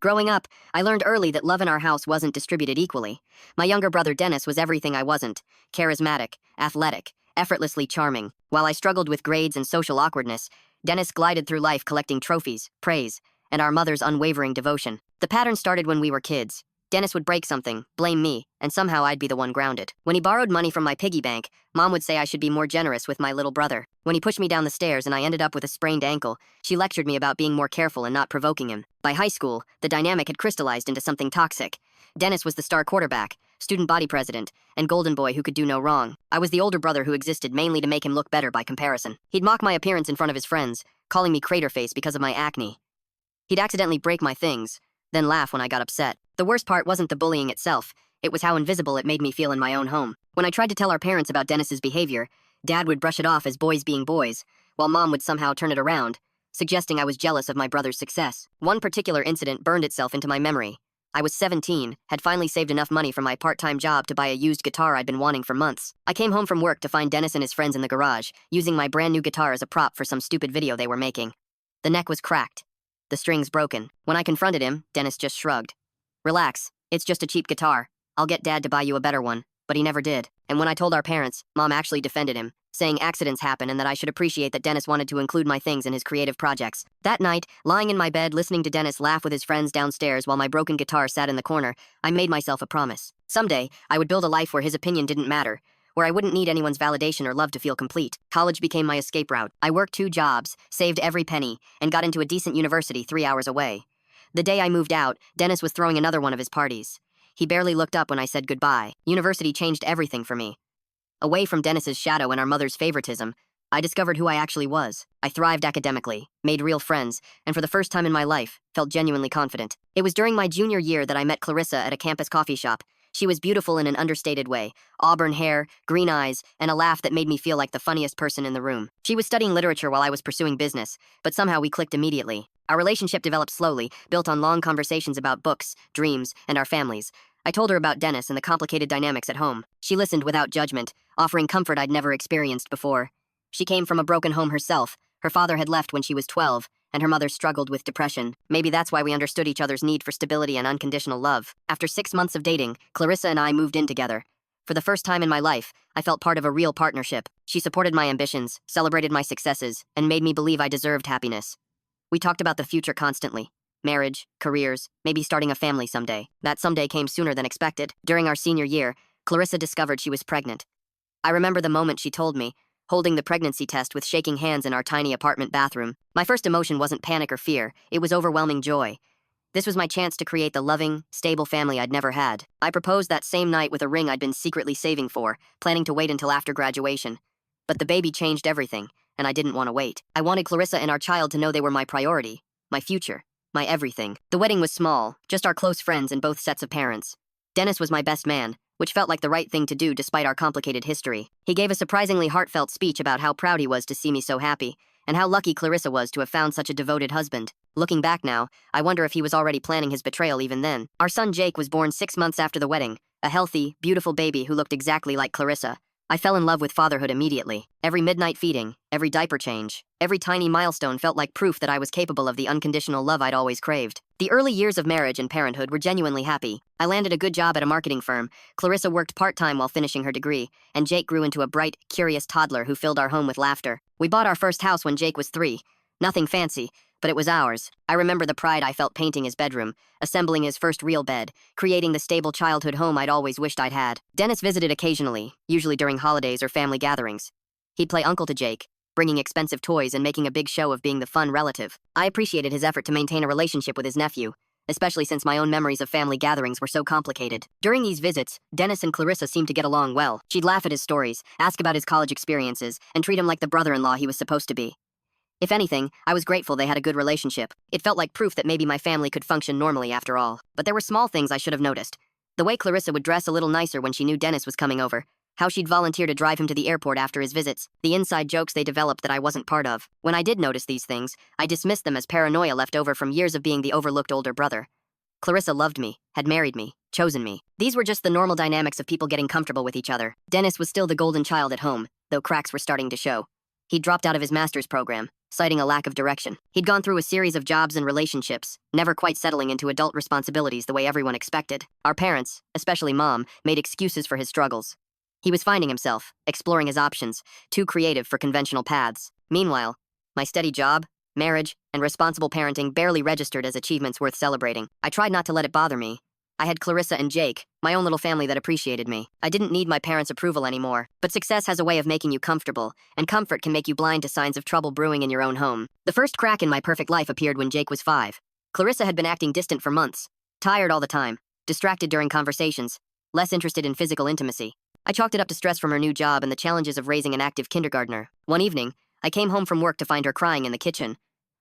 Growing up, I learned early that love in our house wasn't distributed equally. My younger brother Dennis was everything I wasn't: charismatic, athletic, effortlessly charming. While I struggled with grades and social awkwardness, Dennis glided through life collecting trophies, praise, and our mother's unwavering devotion. The pattern started when we were kids. Dennis would break something, blame me, and somehow I'd be the one grounded. When he borrowed money from my piggy bank, Mom would say I should be more generous with my little brother. When he pushed me down the stairs and I ended up with a sprained ankle, she lectured me about being more careful and not provoking him. By high school, the dynamic had crystallized into something toxic. Dennis was the star quarterback, student body president, and golden boy who could do no wrong. I was the older brother who existed mainly to make him look better by comparison. He'd mock my appearance in front of his friends, calling me crater face because of my acne. He'd accidentally break my things, then laugh when I got upset. The worst part wasn't the bullying itself, it was how invisible it made me feel in my own home. When I tried to tell our parents about Dennis's behavior, Dad would brush it off as boys being boys, while Mom would somehow turn it around, suggesting I was jealous of my brother's success. One particular incident burned itself into my memory. I was 17, had finally saved enough money from my part-time job to buy a used guitar I'd been wanting for months. I came home from work to find Dennis and his friends in the garage, using my brand new guitar as a prop for some stupid video they were making. The neck was cracked, the strings broken. When I confronted him, Dennis just shrugged. "Relax, it's just a cheap guitar. I'll get Dad to buy you a better one." But he never did. And when I told our parents, Mom actually defended him, saying accidents happen and that I should appreciate that Dennis wanted to include my things in his creative projects. That night, lying in my bed listening to Dennis laugh with his friends downstairs while my broken guitar sat in the corner, I made myself a promise. Someday, I would build a life where his opinion didn't matter, where I wouldn't need anyone's validation or love to feel complete. College became my escape route. I worked 2 jobs, saved every penny, and got into a decent university 3 hours away. The day I moved out, Dennis was throwing another one of his parties. He barely looked up when I said goodbye. University changed everything for me. Away from Dennis's shadow and our mother's favoritism, I discovered who I actually was. I thrived academically, made real friends, and for the first time in my life, felt genuinely confident. It was during my junior year that I met Clarissa at a campus coffee shop. She was beautiful in an understated way: auburn hair, green eyes, and a laugh that made me feel like the funniest person in the room. She was studying literature while I was pursuing business, but somehow we clicked immediately. Our relationship developed slowly, built on long conversations about books, dreams, and our families. I told her about Dennis and the complicated dynamics at home. She listened without judgment, offering comfort I'd never experienced before. She came from a broken home herself. Her father had left when she was 12, and her mother struggled with depression. Maybe that's why we understood each other's need for stability and unconditional love. After 6 months of dating, Clarissa and I moved in together. For the first time in my life, I felt part of a real partnership. She supported my ambitions, celebrated my successes, and made me believe I deserved happiness. We talked about the future constantly. Marriage, careers, maybe starting a family someday. That someday came sooner than expected. During our senior year, Clarissa discovered she was pregnant. I remember the moment she told me, holding the pregnancy test with shaking hands in our tiny apartment bathroom. My first emotion wasn't panic or fear, it was overwhelming joy. This was my chance to create the loving, stable family I'd never had. I proposed that same night with a ring I'd been secretly saving for, planning to wait until after graduation. But the baby changed everything, and I didn't want to wait. I wanted Clarissa and our child to know they were my priority, my future, my everything. The wedding was small, just our close friends and both sets of parents. Dennis was my best man, which felt like the right thing to do despite our complicated history. He gave a surprisingly heartfelt speech about how proud he was to see me so happy, and how lucky Clarissa was to have found such a devoted husband. Looking back now, I wonder if he was already planning his betrayal even then. Our son Jake was born 6 months after the wedding, a healthy, beautiful baby who looked exactly like Clarissa. I fell in love with fatherhood immediately. Every midnight feeding, every diaper change, every tiny milestone felt like proof that I was capable of the unconditional love I'd always craved. The early years of marriage and parenthood were genuinely happy. I landed a good job at a marketing firm, Clarissa worked part-time while finishing her degree, and Jake grew into a bright, curious toddler who filled our home with laughter. We bought our first house when Jake was 3. Nothing fancy, but it was ours. I remember the pride I felt painting his bedroom, assembling his first real bed, creating the stable childhood home I'd always wished I'd had. Dennis visited occasionally, usually during holidays or family gatherings. He'd play uncle to Jake, bringing expensive toys and making a big show of being the fun relative. I appreciated his effort to maintain a relationship with his nephew, especially since my own memories of family gatherings were so complicated. During these visits, Dennis and Clarissa seemed to get along well. She'd laugh at his stories, ask about his college experiences, and treat him like the brother-in-law he was supposed to be. If anything, I was grateful they had a good relationship. It felt like proof that maybe my family could function normally after all. But there were small things I should have noticed. The way Clarissa would dress a little nicer when she knew Dennis was coming over. How she'd volunteer to drive him to the airport after his visits. The inside jokes they developed that I wasn't part of. When I did notice these things, I dismissed them as paranoia left over from years of being the overlooked older brother. Clarissa loved me, had married me, chosen me. These were just the normal dynamics of people getting comfortable with each other. Dennis was still the golden child at home, though cracks were starting to show. He'd dropped out of his master's program, citing a lack of direction. He'd gone through a series of jobs and relationships, never quite settling into adult responsibilities the way everyone expected. Our parents, especially Mom, made excuses for his struggles. He was finding himself, exploring his options, too creative for conventional paths. Meanwhile, my steady job, marriage, and responsible parenting barely registered as achievements worth celebrating. I tried not to let it bother me. I had Clarissa and Jake, my own little family that appreciated me. I didn't need my parents' approval anymore. But success has a way of making you comfortable, and comfort can make you blind to signs of trouble brewing in your own home. The first crack in my perfect life appeared when Jake was 5. Clarissa had been acting distant for months, tired all the time, distracted during conversations, less interested in physical intimacy. I chalked it up to stress from her new job and the challenges of raising an active kindergartner. One evening, I came home from work to find her crying in the kitchen.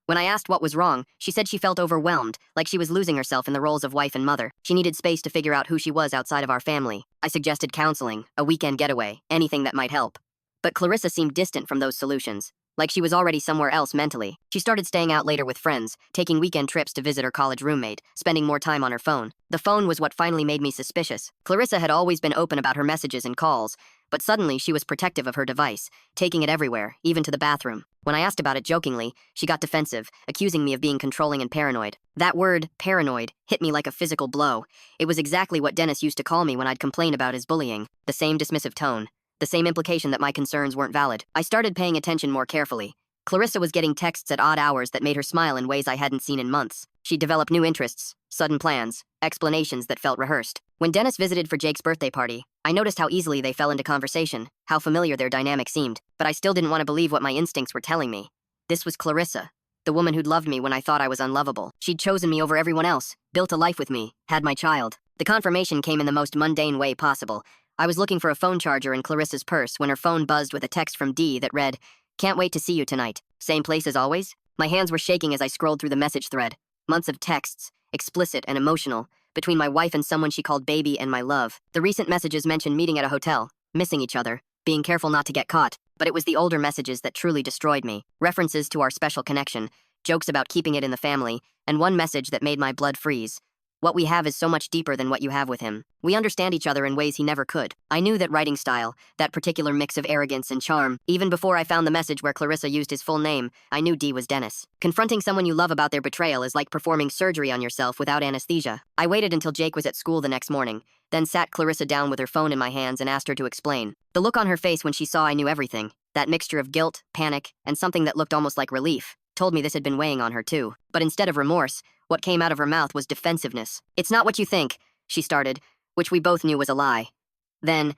When I asked what was wrong, she said she felt overwhelmed, like she was losing herself in the roles of wife and mother. She needed space to figure out who she was outside of our family. I suggested counseling, a weekend getaway, anything that might help. But Clarissa seemed distant from those solutions, like she was already somewhere else mentally. She started staying out later with friends, taking weekend trips to visit her college roommate, spending more time on her phone. The phone was what finally made me suspicious. Clarissa had always been open about her messages and calls, but suddenly she was protective of her device, taking it everywhere, even to the bathroom. When I asked about it jokingly, she got defensive, accusing me of being controlling and paranoid. That word, paranoid, hit me like a physical blow. It was exactly what Dennis used to call me when I'd complain about his bullying. The same dismissive tone, the same implication that my concerns weren't valid. I started paying attention more carefully. Clarissa was getting texts at odd hours that made her smile in ways I hadn't seen in months. She'd developed new interests, sudden plans, explanations that felt rehearsed. When Dennis visited for Jake's birthday party, I noticed how easily they fell into conversation, how familiar their dynamic seemed, but I still didn't want to believe what my instincts were telling me. This was Clarissa, the woman who'd loved me when I thought I was unlovable. She'd chosen me over everyone else, built a life with me, had my child. The confirmation came in the most mundane way possible. I was looking for a phone charger in Clarissa's purse when her phone buzzed with a text from Dee that read, "Can't wait to see you tonight. Same place as always?" My hands were shaking as I scrolled through the message thread. Months of texts, explicit and emotional, between my wife and someone she called baby and my love. The recent messages mentioned meeting at a hotel, missing each other, being careful not to get caught, but it was the older messages that truly destroyed me. References to our special connection, jokes about keeping it in the family, and one message that made my blood freeze. What we have is so much deeper than what you have with him. We understand each other in ways he never could. I knew that writing style, that particular mix of arrogance and charm. Even before I found the message where Clarissa used his full name, I knew D was Dennis. Confronting someone you love about their betrayal is like performing surgery on yourself without anesthesia. I waited until Jake was at school the next morning, then sat Clarissa down with her phone in my hands and asked her to explain. The look on her face when she saw I knew everything, that mixture of guilt, panic, and something that looked almost like relief, told me this had been weighing on her too. But instead of remorse, what came out of her mouth was defensiveness. "It's not what you think," she started, which we both knew was a lie. Then,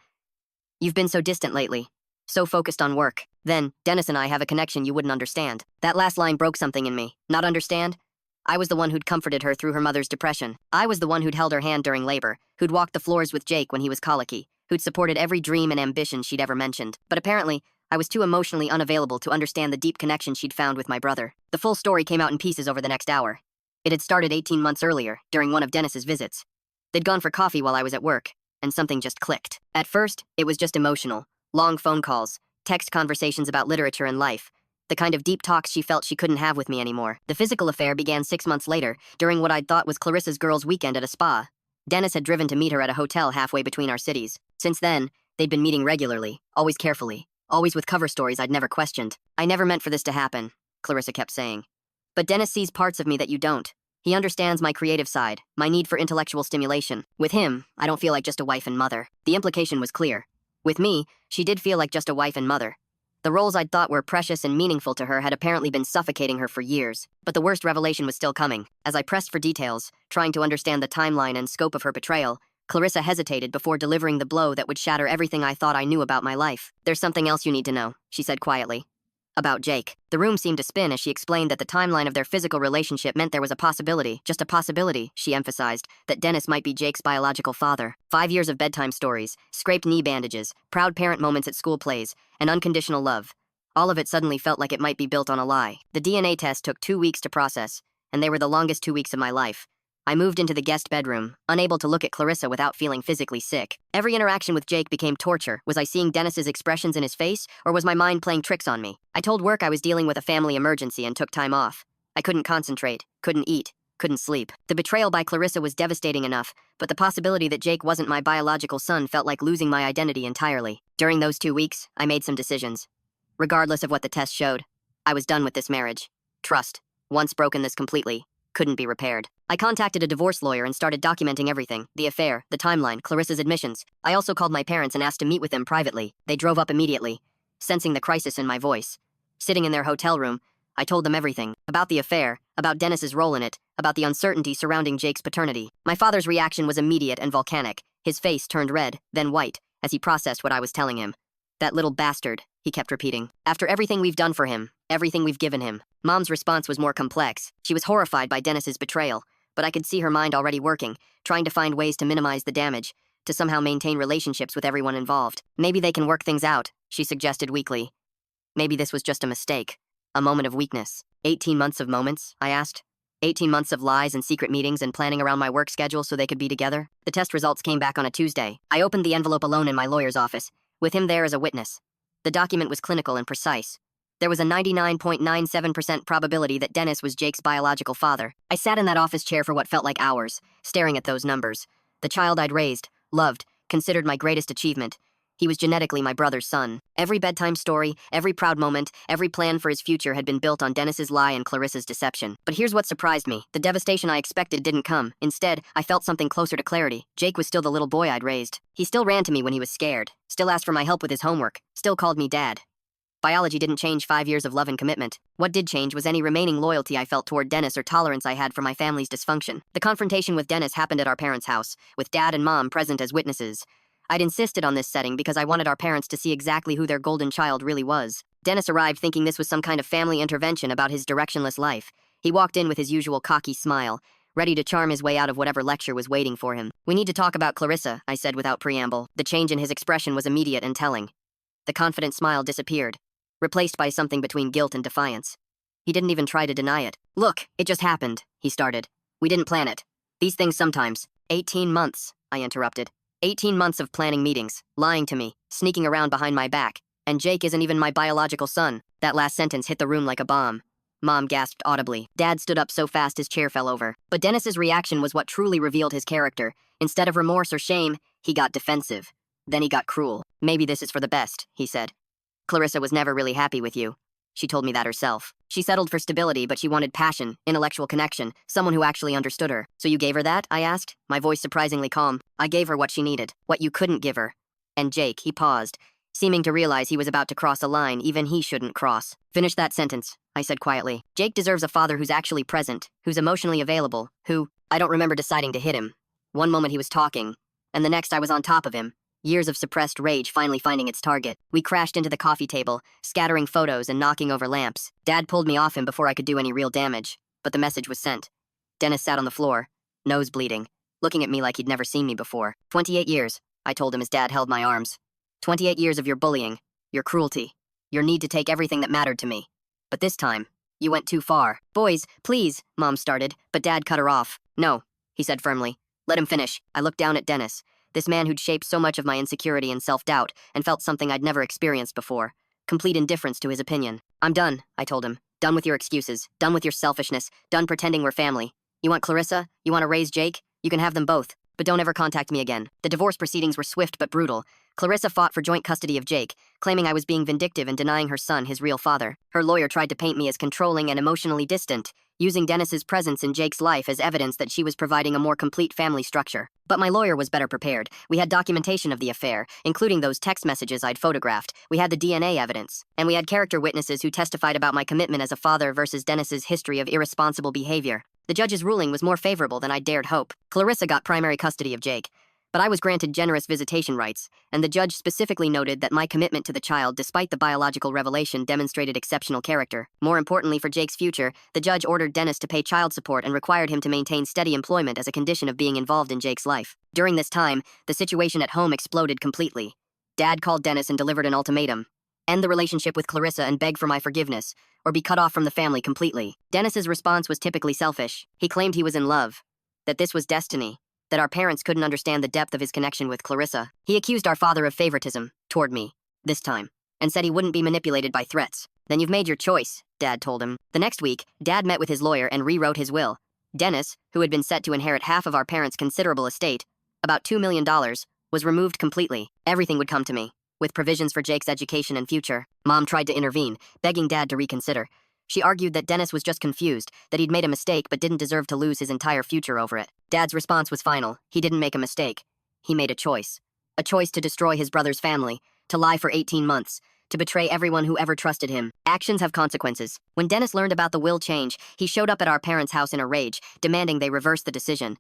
"You've been so distant lately, so focused on work. Then, Dennis and I have a connection you wouldn't understand." That last line broke something in me. Not understand? I was the one who'd comforted her through her mother's depression. I was the one who'd held her hand during labor, who'd walked the floors with Jake when he was colicky, who'd supported every dream and ambition she'd ever mentioned. But apparently, I was too emotionally unavailable to understand the deep connection she'd found with my brother. The full story came out in pieces over the next hour. It had started 18 months earlier, during one of Dennis's visits. They'd gone for coffee while I was at work, and something just clicked. At first, it was just emotional. Long phone calls, text conversations about literature and life, the kind of deep talks she felt she couldn't have with me anymore. The physical affair began 6 months later, during what I'd thought was Clarissa's girls' weekend at a spa. Dennis had driven to meet her at a hotel halfway between our cities. Since then, they'd been meeting regularly, always carefully, always with cover stories I'd never questioned. "I never meant for this to happen," Clarissa kept saying. "But Dennis sees parts of me that you don't. He understands my creative side, my need for intellectual stimulation. With him, I don't feel like just a wife and mother." The implication was clear. With me, she did feel like just a wife and mother. The roles I'd thought were precious and meaningful to her had apparently been suffocating her for years. But the worst revelation was still coming. As I pressed for details, trying to understand the timeline and scope of her betrayal, Clarissa hesitated before delivering the blow that would shatter everything I thought I knew about my life. "There's something else you need to know," she said quietly. "About Jake." The room seemed to spin as she explained that the timeline of their physical relationship meant there was a possibility, just a possibility, she emphasized, that Dennis might be Jake's biological father. 5 years of bedtime stories, scraped knee bandages, proud parent moments at school plays, and unconditional love. All of it suddenly felt like it might be built on a lie. The DNA test took 2 weeks to process, and they were the longest 2 weeks of my life. I moved into the guest bedroom, unable to look at Clarissa without feeling physically sick. Every interaction with Jake became torture. Was I seeing Dennis's expressions in his face, or was my mind playing tricks on me? I told work I was dealing with a family emergency and took time off. I couldn't concentrate, couldn't eat, couldn't sleep. The betrayal by Clarissa was devastating enough, but the possibility that Jake wasn't my biological son felt like losing my identity entirely. During those 2 weeks, I made some decisions. Regardless of what the test showed, I was done with this marriage. Trust, once broken this completely, couldn't be repaired. I contacted a divorce lawyer and started documenting everything, the affair, the timeline, Clarissa's admissions. I also called my parents and asked to meet with them privately. They drove up immediately, sensing the crisis in my voice. Sitting in their hotel room, I told them everything, about the affair, about Dennis's role in it, about the uncertainty surrounding Jake's paternity. My father's reaction was immediate and volcanic. His face turned red, then white, as he processed what I was telling him. That little bastard, he kept repeating. After everything we've done for him, everything we've given him. Mom's response was more complex. She was horrified by Dennis's betrayal, but I could see her mind already working, trying to find ways to minimize the damage, to somehow maintain relationships with everyone involved. Maybe they can work things out, she suggested weakly. Maybe this was just a mistake, a moment of weakness. 18 months of moments, I asked. 18 months of lies and secret meetings and planning around my work schedule so they could be together. The test results came back on a Tuesday. I opened the envelope alone in my lawyer's office, with him there as a witness. The document was clinical and precise. There was a 99.97% probability that Dennis was Jake's biological father. I sat in that office chair for what felt like hours, staring at those numbers. The child I'd raised, loved, considered my greatest achievement. He was genetically my brother's son. Every bedtime story, every proud moment, every plan for his future had been built on Dennis's lie and Clarissa's deception. But here's what surprised me. The devastation I expected didn't come. Instead, I felt something closer to clarity. Jake was still the little boy I'd raised. He still ran to me when he was scared, still asked for my help with his homework, still called me dad. Biology didn't change 5 years of love and commitment. What did change was any remaining loyalty I felt toward Dennis or tolerance I had for my family's dysfunction. The confrontation with Dennis happened at our parents' house, with Dad and Mom present as witnesses. I'd insisted on this setting because I wanted our parents to see exactly who their golden child really was. Dennis arrived thinking this was some kind of family intervention about his directionless life. He walked in with his usual cocky smile, ready to charm his way out of whatever lecture was waiting for him. "We need to talk about Clarissa," I said without preamble. The change in his expression was immediate and telling. The confident smile disappeared, replaced by something between guilt and defiance. He didn't even try to deny it. "Look, it just happened," he started. "We didn't plan it. These things sometimes." 18 months, I interrupted. 18 months of planning meetings, lying to me, sneaking around behind my back. And Jake isn't even my biological son. That last sentence hit the room like a bomb. Mom gasped audibly. Dad stood up so fast his chair fell over. But Dennis's reaction was what truly revealed his character. Instead of remorse or shame, he got defensive. Then he got cruel. "Maybe this is for the best," he said. "Clarissa was never really happy with you. She told me that herself. She settled for stability, but she wanted passion, intellectual connection, someone who actually understood her." "So you gave her that?" I asked, my voice surprisingly calm. "I gave her what she needed, what you couldn't give her." And Jake, he paused, seeming to realize he was about to cross a line even he shouldn't cross. "Finish that sentence," I said quietly. "Jake deserves a father who's actually present, who's emotionally available, who—" I don't remember deciding to hit him. One moment he was talking, and the next I was on top of him. Years of suppressed rage finally finding its target. We crashed into the coffee table, scattering photos and knocking over lamps. Dad pulled me off him before I could do any real damage, but the message was sent. Dennis sat on the floor, nose bleeding, looking at me like he'd never seen me before. 28 years, I told him as Dad held my arms. 28 years of your bullying, your cruelty, your need to take everything that mattered to me. But this time, you went too far. "Boys, please," Mom started, but Dad cut her off. "No," he said firmly. "Let him finish." I looked down at Dennis, this man who'd shaped so much of my insecurity and self-doubt, and felt something I'd never experienced before. Complete indifference to his opinion. "I'm done," I told him. "Done with your excuses. Done with your selfishness. Done pretending we're family. You want Clarissa? You want to raise Jake? You can have them both. But don't ever contact me again." The divorce proceedings were swift but brutal. Clarissa fought for joint custody of Jake, claiming I was being vindictive and denying her son his real father. Her lawyer tried to paint me as controlling and emotionally distant, using Dennis's presence in Jake's life as evidence that she was providing a more complete family structure. But my lawyer was better prepared. We had documentation of the affair, including those text messages I'd photographed. We had the DNA evidence. And we had character witnesses who testified about my commitment as a father versus Dennis's history of irresponsible behavior. The judge's ruling was more favorable than I dared hope. Clarissa got primary custody of Jake, but I was granted generous visitation rights, and the judge specifically noted that my commitment to the child, despite the biological revelation, demonstrated exceptional character. More importantly for Jake's future, the judge ordered Dennis to pay child support and required him to maintain steady employment as a condition of being involved in Jake's life. During this time, the situation at home exploded completely. Dad called Dennis and delivered an ultimatum. End the relationship with Clarissa and beg for my forgiveness, or be cut off from the family completely. Dennis's response was typically selfish. He claimed he was in love, that this was destiny, that our parents couldn't understand the depth of his connection with Clarissa. He accused our father of favoritism, toward me, this time, and said he wouldn't be manipulated by threats. "Then you've made your choice," Dad told him. The next week, Dad met with his lawyer and rewrote his will. Dennis, who had been set to inherit half of our parents' considerable estate, about $2 million, was removed completely. Everything would come to me. with provisions for Jake's education and future. Mom tried to intervene, begging Dad to reconsider. She argued that Dennis was just confused, that he'd made a mistake but didn't deserve to lose his entire future over it. Dad's response was final. He didn't make a mistake. He made a choice. A choice to destroy his brother's family, to lie for 18 months, to betray everyone who ever trusted him. Actions have consequences. When Dennis learned about the will change, he showed up at our parents' house in a rage, demanding they reverse the decision.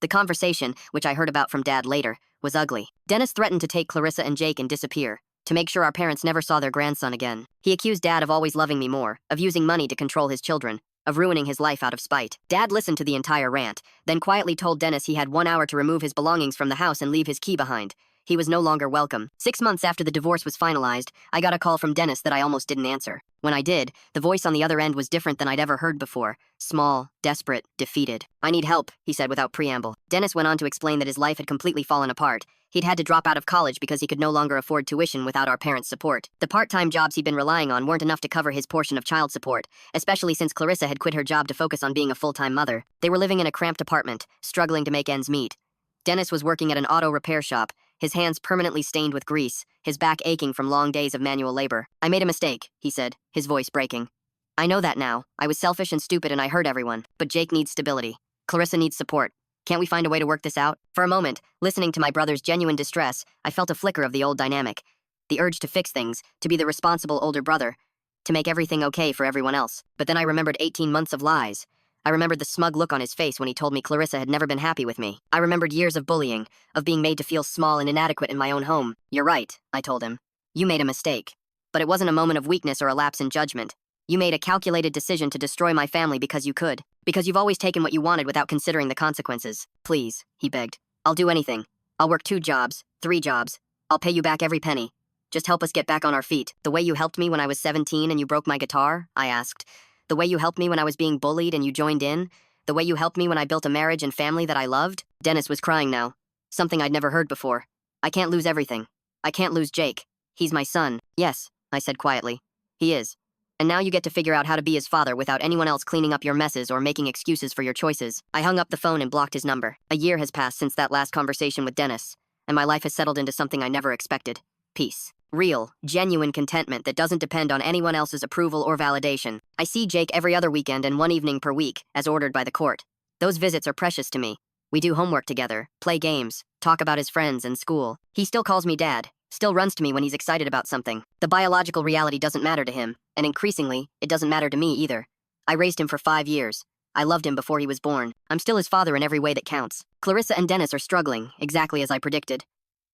The conversation, which I heard about from Dad later, was ugly. Dennis threatened to take Clarissa and Jake and disappear, to make sure our parents never saw their grandson again. He accused Dad of always loving me more, of using money to control his children, of ruining his life out of spite. Dad listened to the entire rant, then quietly told Dennis he had 1 hour to remove his belongings from the house and leave his key behind. He was no longer welcome. 6 months after the divorce was finalized, I got a call from Dennis that I almost didn't answer. When I did, the voice on the other end was different than I'd ever heard before. Small, desperate, defeated. "I need help," he said without preamble. Dennis went on to explain that his life had completely fallen apart. He'd had to drop out of college because he could no longer afford tuition without our parents' support. The part-time jobs he'd been relying on weren't enough to cover his portion of child support, especially since Clarissa had quit her job to focus on being a full-time mother. They were living in a cramped apartment, struggling to make ends meet. Dennis was working at an auto repair shop, his hands permanently stained with grease, his back aching from long days of manual labor. "I made a mistake," he said, his voice breaking. "I know that now. I was selfish and stupid and I hurt everyone. But Jake needs stability. Clarissa needs support. Can't we find a way to work this out?" For a moment, listening to my brother's genuine distress, I felt a flicker of the old dynamic. The urge to fix things, to be the responsible older brother, to make everything okay for everyone else. But then I remembered 18 months of lies. I remembered the smug look on his face when he told me Clarissa had never been happy with me. I remembered years of bullying, of being made to feel small and inadequate in my own home. "You're right," I told him. "You made a mistake. But it wasn't a moment of weakness or a lapse in judgment. You made a calculated decision to destroy my family because you could. Because you've always taken what you wanted without considering the consequences. Please," he begged. "I'll do anything. I'll work 2 jobs, 3 jobs. I'll pay you back every penny. Just help us get back on our feet." "The way you helped me when I was 17 and you broke my guitar?" I asked. "The way you helped me when I was being bullied and you joined in? The way you helped me when I built a marriage and family that I loved?" Dennis was crying now. Something I'd never heard before. "I can't lose everything. I can't lose Jake. He's my son." "Yes," I said quietly. "He is. And now you get to figure out how to be his father without anyone else cleaning up your messes or making excuses for your choices." I hung up the phone and blocked his number. A year has passed since that last conversation with Dennis, and my life has settled into something I never expected. Peace. Real, genuine contentment that doesn't depend on anyone else's approval or validation. I see Jake every other weekend and 1 evening per week, as ordered by the court. Those visits are precious to me. We do homework together, play games, talk about his friends and school. He still calls me Dad, still runs to me when he's excited about something. The biological reality doesn't matter to him, and increasingly, it doesn't matter to me either. I raised him for 5 years. I loved him before he was born. I'm still his father in every way that counts. Clarissa and Dennis are struggling, exactly as I predicted.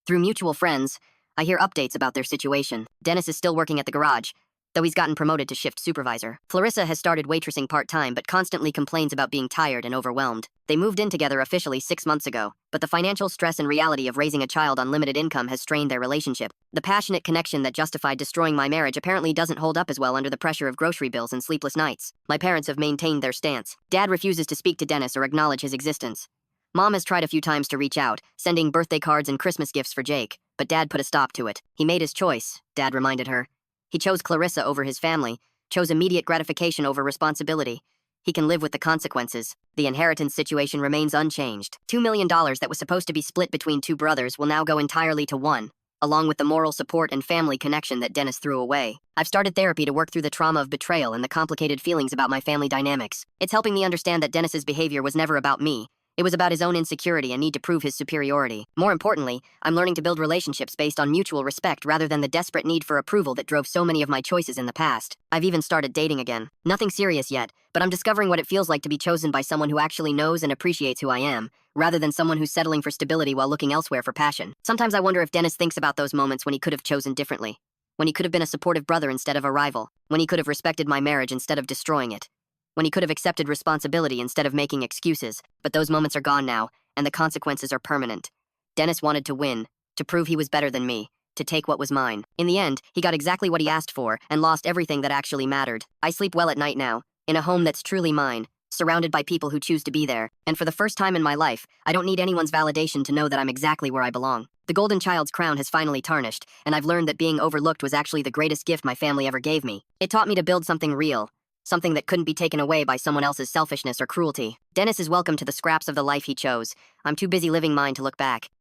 Through mutual friends, I hear updates about their situation. Dennis is still working at the garage, though he's gotten promoted to shift supervisor. Clarissa has started waitressing part-time but constantly complains about being tired and overwhelmed. They moved in together officially 6 months ago, but the financial stress and reality of raising a child on limited income has strained their relationship. The passionate connection that justified destroying my marriage apparently doesn't hold up as well under the pressure of grocery bills and sleepless nights. My parents have maintained their stance. Dad refuses to speak to Dennis or acknowledge his existence. Mom has tried a few times to reach out, sending birthday cards and Christmas gifts for Jake, but Dad put a stop to it. He made his choice, Dad reminded her. He chose Clarissa over his family, chose immediate gratification over responsibility. He can live with the consequences. The inheritance situation remains unchanged. $2 million that was supposed to be split between 2 brothers will now go entirely to one, along with the moral support and family connection that Dennis threw away. I've started therapy to work through the trauma of betrayal and the complicated feelings about my family dynamics. It's helping me understand that Dennis's behavior was never about me. It was about his own insecurity and need to prove his superiority. More importantly, I'm learning to build relationships based on mutual respect rather than the desperate need for approval that drove so many of my choices in the past. I've even started dating again. Nothing serious yet, but I'm discovering what it feels like to be chosen by someone who actually knows and appreciates who I am, rather than someone who's settling for stability while looking elsewhere for passion. Sometimes I wonder if Dennis thinks about those moments when he could have chosen differently, when he could have been a supportive brother instead of a rival, when he could have respected my marriage instead of destroying it, when he could have accepted responsibility instead of making excuses. But those moments are gone now, and the consequences are permanent. Dennis wanted to win, to prove he was better than me, to take what was mine. In the end, he got exactly what he asked for and lost everything that actually mattered. I sleep well at night now, in a home that's truly mine, surrounded by people who choose to be there. And for the first time in my life, I don't need anyone's validation to know that I'm exactly where I belong. The golden child's crown has finally tarnished, and I've learned that being overlooked was actually the greatest gift my family ever gave me. It taught me to build something real, something that couldn't be taken away by someone else's selfishness or cruelty. Dennis is welcome to the scraps of the life he chose. I'm too busy living mine to look back.